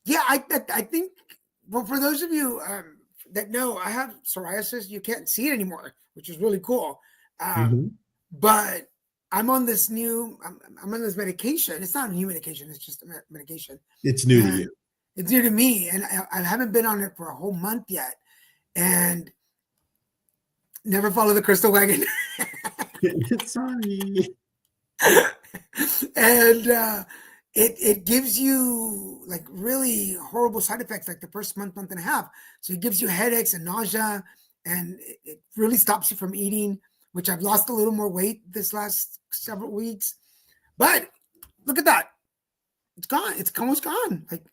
yeah, I think, well, for those of you that know, I have psoriasis. You can't see it anymore, which is really cool. But I'm on this new, I'm on this medication. It's not a new medication. It's just a medication. It's new to you. It's new to me. And I haven't been on it for a whole month yet. And never follow the Crystal wagon. Sorry. And it gives you like really horrible side effects like the first month and a half. So it gives you headaches and nausea, and it really stops you from eating, which I've lost a little more weight this last several weeks. But look at that. It's gone. It's almost gone. Like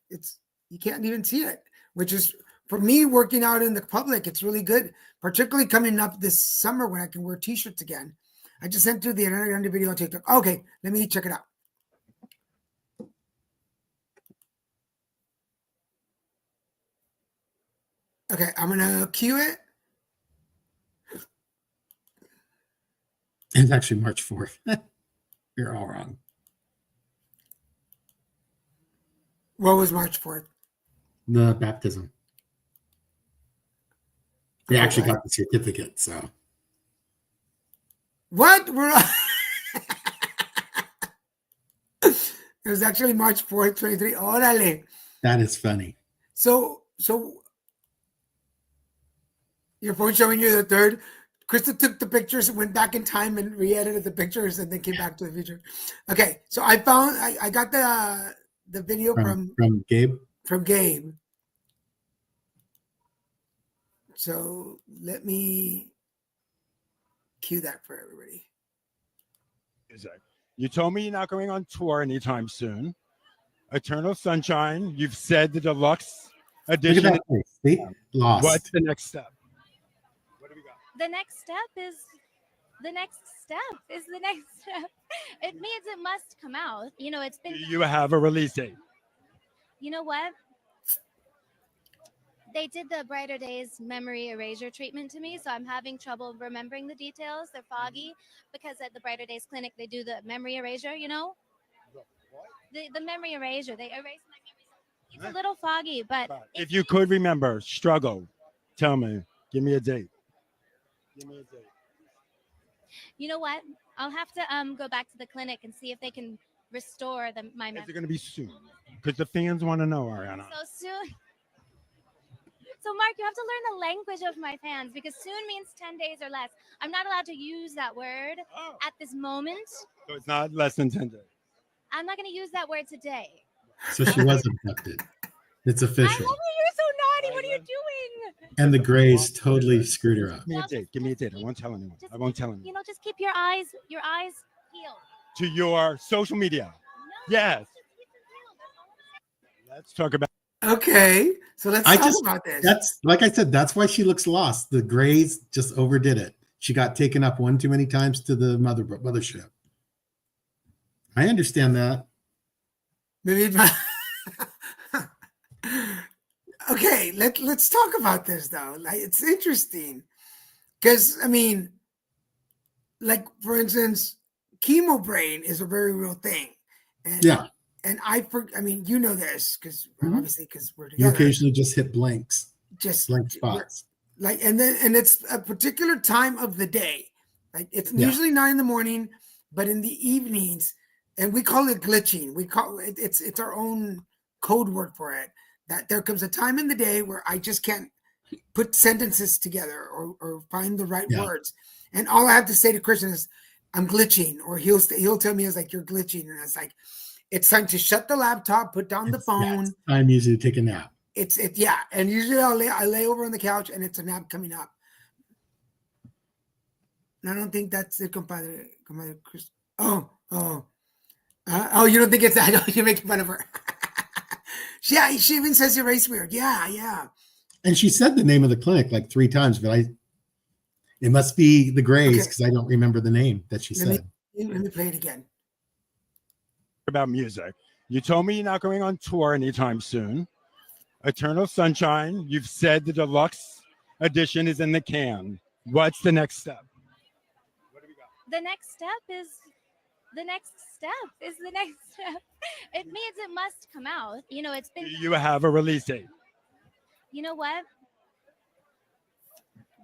you can't even see it, which is, for me, working out in the public, it's really good, particularly coming up this summer when I can wear t-shirts again. I just sent through the Ariana Grande video on TikTok. Okay, let me check it out. Okay, I'm gonna cue it. It's actually March 4th. You're all wrong. What was March 4th? The baptism. They actually got the certificate, so. What? It was actually March 4th, 23. Órale. That is funny. So your phone showing you the third. Krista took the pictures and went back in time and re-edited the pictures and then came back to the future. Okay, so I got the video from Gabe. From Gabe. So let me cue that for everybody. You told me you're not going on tour anytime soon. Eternal Sunshine. You've said the deluxe edition. Look at that face. See? Lost. What's the next step? What do we got? The next step is the next step. It means it must come out. You know, it's been. Do you have a release date? You know what? They did the Brighter Days memory erasure treatment to me, so I'm having trouble remembering the details. They're foggy because at the Brighter Days clinic they do the memory erasure. You know, the memory erasure. They erase my memory. It's a little foggy, but if you could remember, struggle. Tell me. Give me a date. You know what? I'll have to go back to the clinic and see if they can restore my memory. Is it going to be soon? Because the fans want to know, Ariana. So soon. So, Mark, you have to learn the language of my fans because soon means 10 days or less. I'm not allowed to use that word at this moment. So it's not less than 10 days. I'm not going to use that word today. So she was abducted. It's official. You're so naughty. What are you doing? And the Greys totally screwed her up. Give me a date. Give me a date. I won't tell anyone. I won't tell anyone. You know, just keep your eyes peeled. To your social media. Yes. Let's talk about. Okay, so let's talk about this. That's like I said, that's why she looks lost. The Greys just overdid it. She got taken up one too many times to the mothership. I understand that. Maybe okay, let's talk about this though. Like, it's interesting because I mean, like for instance, chemo brain is a very real thing, and yeah. And I mean, you know this because obviously because we're together. You occasionally just hit blanks, just blank spots. Like, and it's a particular time of the day. Like it's usually 9 a.m, but in the evenings, and we call it glitching. We call it, it's our own code word for it. That there comes a time in the day where I just can't put sentences together or find the right words. And all I have to say to Christian is, I'm glitching, or he'll tell me, it's like, you're glitching. And it's like, it's time to shut the laptop, put down the phone. I'm usually to take a nap. And usually I lay over on the couch and it's a nap coming up. And I don't think that's it, compadre Chris. Oh, you don't think it's that? You're making fun of her. She even says your race weird. Yeah. And she said the name of the clinic like 3 times, but It must be the Grays Okay. because I don't remember the name that she Let me- said. Let me play it again. About music. You told me you're not going on tour anytime soon. Eternal Sunshine, you've said the deluxe edition is in the can. What's the next step? The next step is the next step. It means it must come out. You know, it's Do been. you have a release date? You know what?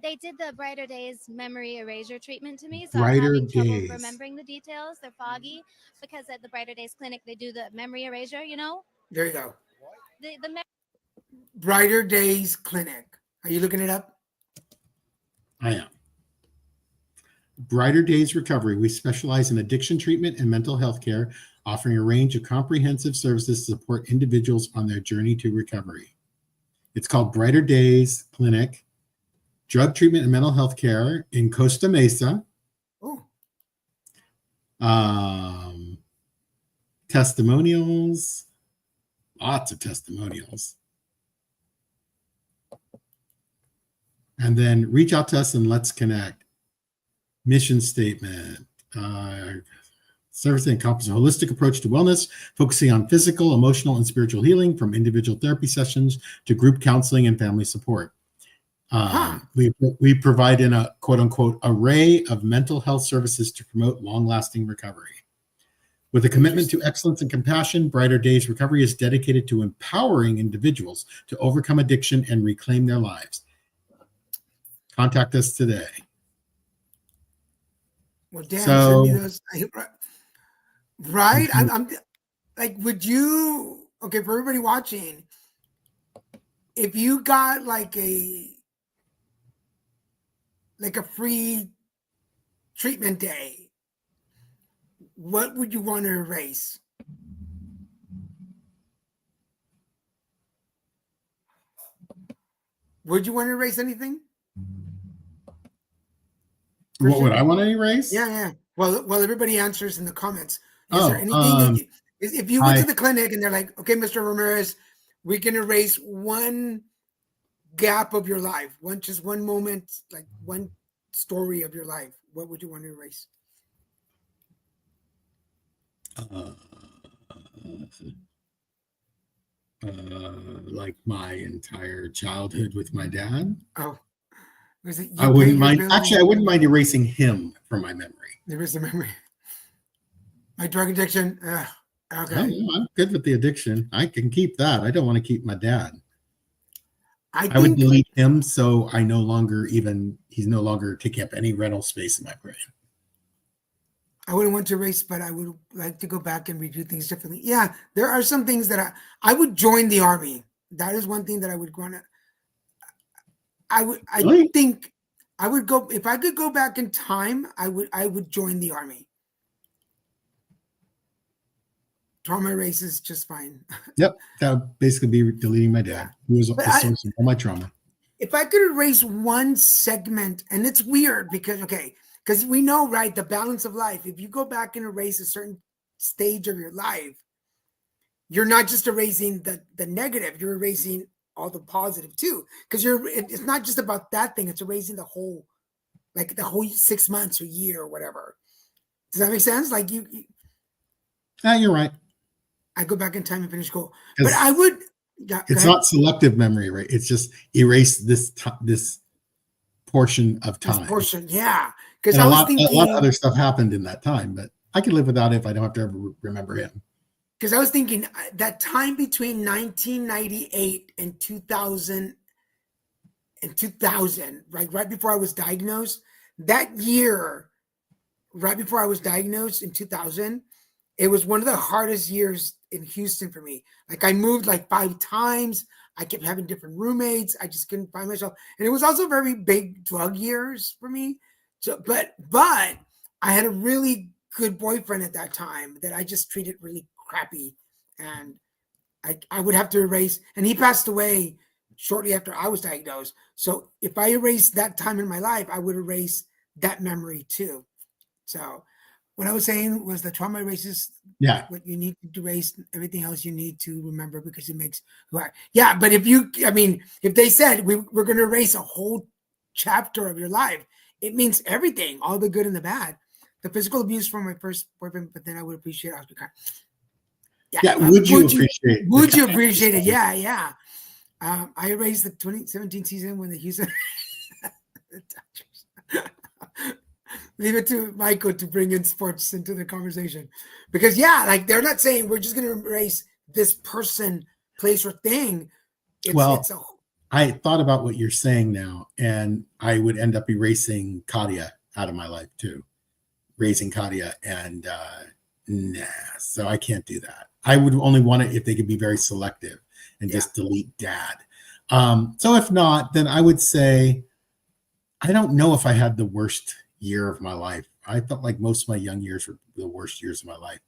They did the Brighter Days memory erasure treatment to me, so I'm Brighter having trouble Days. remembering the details. They're foggy because at the Brighter Days clinic they do the memory erasure. You know, There you go. the Brighter Days Clinic. Are you looking it up? I am. Brighter Days Recovery. We specialize in addiction treatment and mental health care, offering a range of comprehensive services to support individuals on their journey to recovery. It's called Brighter Days Clinic, drug treatment and mental health care in Costa Mesa. Oh, Testimonials, lots of testimonials. And then reach out to us and let's connect. Mission statement. Service encompasses a holistic approach to wellness, focusing on physical, emotional, and spiritual healing, from individual therapy sessions to group counseling and family support. We provide in a quote unquote array of mental health services to promote long-lasting recovery. With a commitment to excellence and compassion, Brighter Days Recovery is dedicated to empowering individuals to overcome addiction and reclaim their lives. Contact us today. well, damn, So- send me those. Right? I'm like, would you, okay, for everybody watching, if you got like a free treatment day, what would you want to erase? Would you want to erase anything? What would I want to erase? Yeah. Well, everybody answers in the comments. Is Oh, there anything if you went hi. to the clinic and they're like, okay, Mr. Ramirez, we can erase one gap of your life, just one moment, like one story of your life, what would you want to erase? Like my entire childhood with my dad. Oh, was it? I wouldn't mind. Actually, I wouldn't mind erasing him from my memory. There is a memory. My drug addiction. Okay. I'm good with the addiction. I can keep that. I don't want to keep my dad. I I would think delete him so he's no longer taking up any rental space in my brain. I wouldn't want to erase, but I would like to go back and redo things differently. Yeah, there are some things that I would join the army. That is one thing that I would want to. Really? Think I would go if I could go back in time. I would join the army. Trauma erase is just fine. Yep, that would basically be deleting my dad. He was But the source of all my trauma. If I could erase one segment, and it's weird because we know, right, the balance of life. If you go back and erase a certain stage of your life, you're not just erasing the negative, you're erasing all the positive too. Because it's not just about that thing, it's erasing the whole 6 months or year or whatever. Does that make sense? Like You're right. I go back in time and finish school. 'Cause But I would It's not selective memory, right? It's just erase this portion of this time. portion, yeah. Because And I a was lot thinking of other stuff happened in that time, but I can live without it if I don't have to ever remember him. Because I was thinking that time between 1998 and 2000, right before I was diagnosed, that year, right before I was diagnosed in 2000, it was one of the hardest years in Houston for me. Like I moved like 5 times. I kept having different roommates. I just couldn't find myself. And it was also very big drug years for me. So, but I had a really good boyfriend at that time that I just treated really crappy. And I would have to erase, and he passed away shortly after I was diagnosed. So if I erase that time in my life, I would erase that memory too. So what I was saying was the trauma erases what you need to erase, everything else you need to remember because it makes who are. Yeah, but if they said we're going to erase a whole chapter of your life, it means everything, all the good and the bad. The physical abuse from my first boyfriend, but then I would appreciate Oscar. Yeah, would you appreciate? Would you appreciate it? Yeah, yeah. I erased the 2017 season when the Houston. Leave it to Michael to bring in sports into the conversation, because like they're not saying we're just going to erase this person, place, or thing. I thought about what you're saying now, and I would end up erasing Katia out of my life too, raising Katia, and so I can't do that. I would only want it if they could be very selective and just delete dad. So if not, then I would say, I don't know if I had the worst year of my life. I felt like most of my young years were the worst years of my life.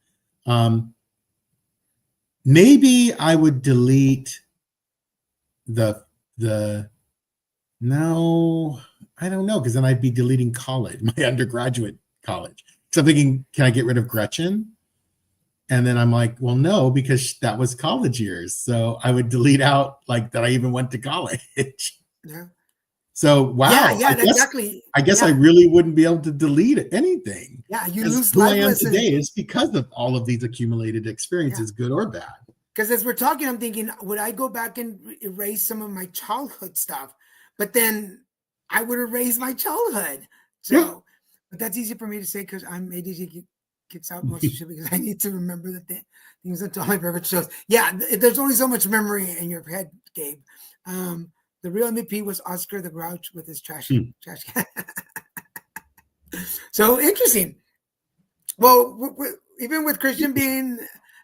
Maybe I would delete no, I don't know, because then I'd be deleting college, my undergraduate college. So I'm thinking, can I get rid of Gretchen? And then I'm like, well, no, because that was college years. So I would delete out like that I even went to college. Yeah. So wow. Exactly. I guess I really wouldn't be able to delete anything. Yeah, you lose who I am lessons. Today is because of all of these accumulated experiences, good or bad. Because as we're talking, I'm thinking, would I go back and erase some of my childhood stuff? But then I would erase my childhood. So, but that's easy for me to say because I'm ADHD kicks out most of the shit because I need to remember the things until my favorite shows. Yeah, there's only so much memory in your head, Gabe. The real MVP was Oscar the Grouch with his trash can. So interesting. Well, even with Christian being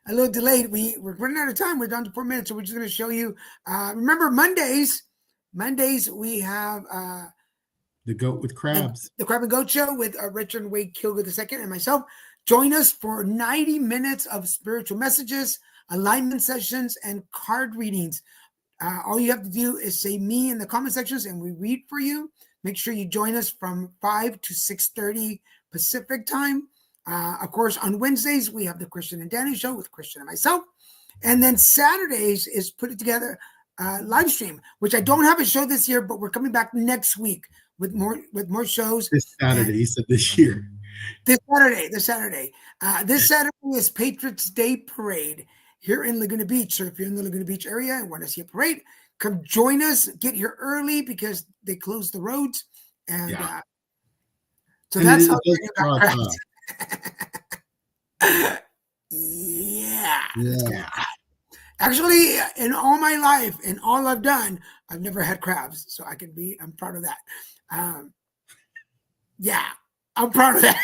a little delayed, we're running out of time. We're down to 4 minutes, so we're just going to show you. Remember, Mondays we have the Goat with Crabs, the Crab and Goat Show with Richard Wade Kilgood II and myself. Join us for 90 minutes of spiritual messages, alignment sessions, and card readings. All you have to do is say me in the comment sections, and we read for you. Make sure you join us from 5 to 6:30 Pacific time. Of course, on Wednesdays, we have the Christian and Danny show with Christian and myself. And then Saturdays is put it together live stream, which I don't have a show this year, but we're coming back next week with more shows. This Saturday, you said this year. This Saturday. This Saturday is Patriots Day Parade here in Laguna Beach. So if you're in the Laguna Beach area and want to see a parade, come join us. Get here early because they close the roads. And so and that's how yeah. Actually, in all my life, in all I've done, I've never had crabs. So I'm proud of that. I'm proud of that.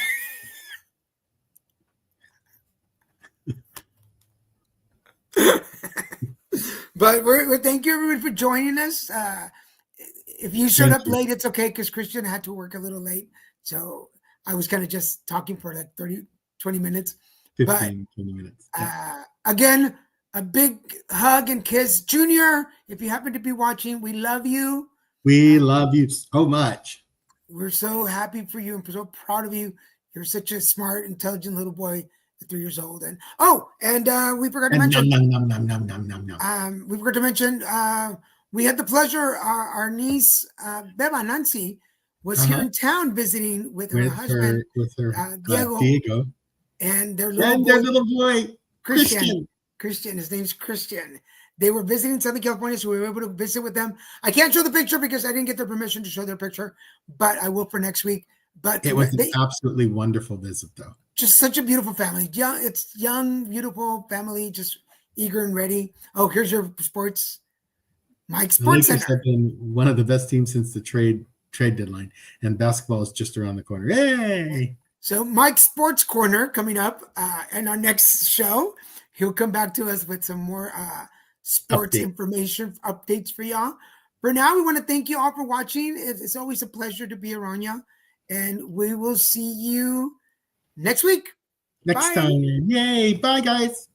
But we're thank you everyone for joining us. If you showed up late, it's okay because Christian had to work a little late. So I was kind of just talking for like 20 minutes. 20 minutes. Again, a big hug and kiss. Junior, if you happen to be watching, we love you. We love you so much. We're so happy for you and so proud of you. You're such a smart, intelligent little boy at 3 years old. And we forgot to mention. We forgot to mention. We had the pleasure. Our niece Beba Nancy was here in town visiting with her husband, Diego, and their little boy, Christian. His name's Christian. They were visiting Southern California, so we were able to visit with them. I can't show the picture because I didn't get their permission to show their picture, but I will for next week. But it was an absolutely wonderful visit, though. Just such a beautiful family. It's young, beautiful family, just eager and ready. Oh, here's your sports. Mike Sports Center. Have been one of the best teams since the trade deadline, and basketball is just around the corner. Yay! So Mike's Sports Corner coming up in our next show. He'll come back to us with some more sports information updates for y'all. For now, we want to thank you all for watching. It's always a pleasure to be around you, and we will see you next week. Next time. Yay. Bye, guys.